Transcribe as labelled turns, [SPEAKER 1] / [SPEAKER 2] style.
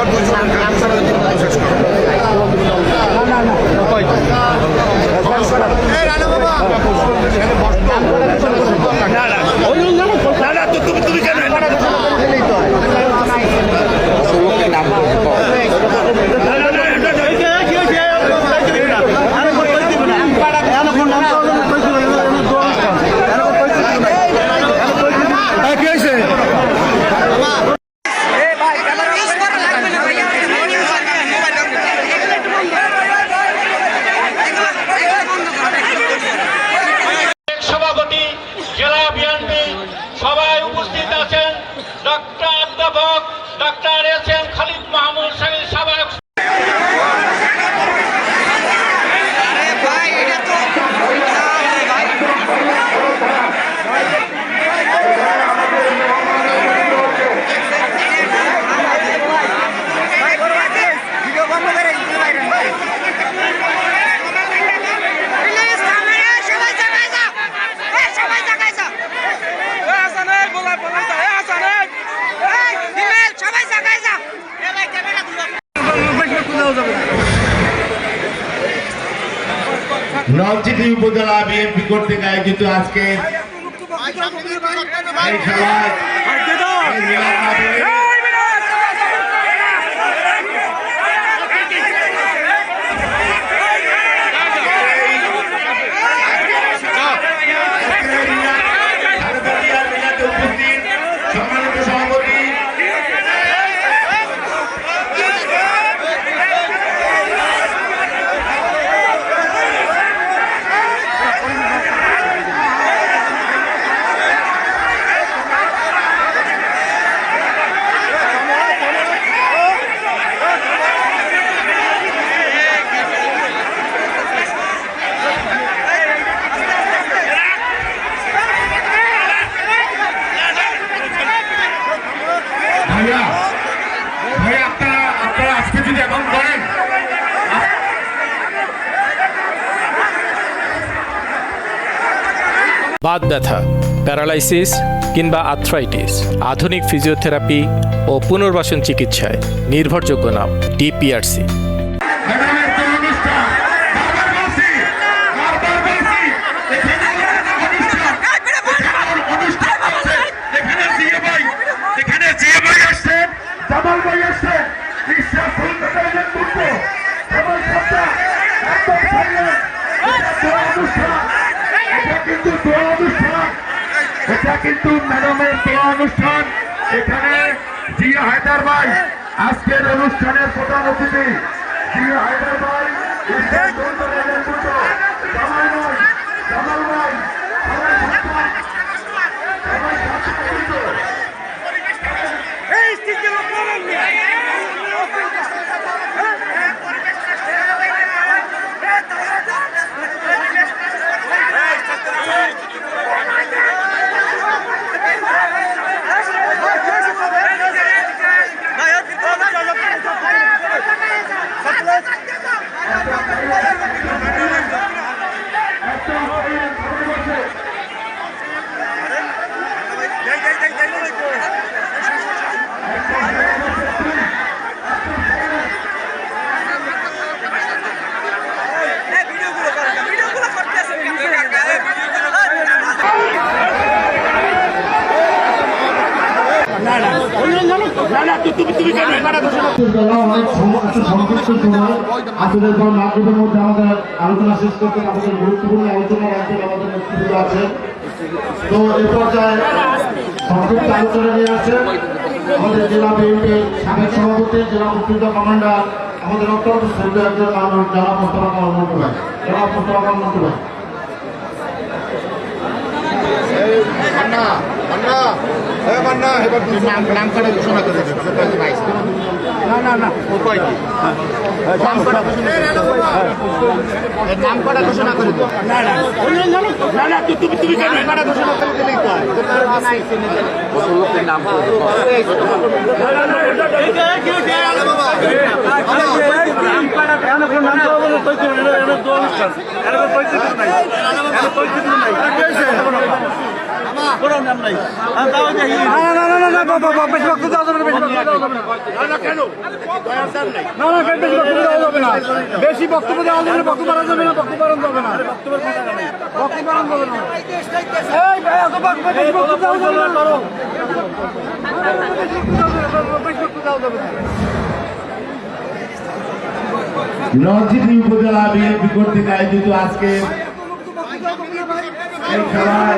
[SPEAKER 1] এবার শেষ করো। তুমি কেন
[SPEAKER 2] সভাপতি জেলা বিএনপি সবাই উপস্থিত আছেন। ডক্টর অধ্যাপক doctor S M Khalid Mahmud Saheb সবাই
[SPEAKER 3] নলছিটি উপজেলা বিএনপি কর্তৃক আয়োজিত আজকে এই খেলায় সম্মানিত সভাপতি ভাইয়া আপনারা আজকে যদি এখন করেন
[SPEAKER 4] বাত ব্যথা, প্যারালাইসিস কিংবা আর্থ্রাইটিস, আধুনিক ফিজিওথেরাপি ও পুনর্বাসন চিকিৎসায় নির্ভরযোগ্য নাম ডিপিআরসি।
[SPEAKER 3] এটা কিন্তু ম্যাডামের দোয়া অনুষ্ঠান। এখানে জিয়া হায়দার ভাই আজকের অনুষ্ঠানের প্রধান অতিথি। জিয়া হায়দার ভাই আসলের পর মাগরিবের মধ্যে আমাদের আলোচনা শেষ করতে আমাদের গুরুত্বপূর্ণ আলোচনা রাখতে আমাদের নেতৃত্ব আছে। তো এই পর্যায়ে সংক্ষিপ্ত আলোচনা নিয়ে আসছেন আমাদের জেলা বিএনপির সাবেক সভাপতি, জেলা মুক্তিযোদ্ধা কমান্ডার, আমাদের অত্যন্ত শ্রদ্ধেয় একজন মানুষ জনাব মোস্তফা কামাল মন্টু ভাই। জনাব মোস্তফা কামাল মন্টু ভাই। নাম কাটা ঘোষণা করে নাম করা ঘোষণা করে দিও। তুমি কেন করা ঘোষণা করে দিলেই তো লোকের নাম
[SPEAKER 5] বেশি বক্তব্য দেওয়া যাবে না, বক্তব্য বাড়ানো যাবে না, বক্তব্য বাড়ানো যাবে না, বক্তব্য বাড়ানো যাবে না। এই ভাই এত বেশি বক্তব্য দেওয়া যাবে না, বেশি বক্তব্য দেওয়া যাবে না।
[SPEAKER 3] নরসিংদী উপজেলা বিএনপি কর্তৃক আয়োজিত আজকে এই খেলায়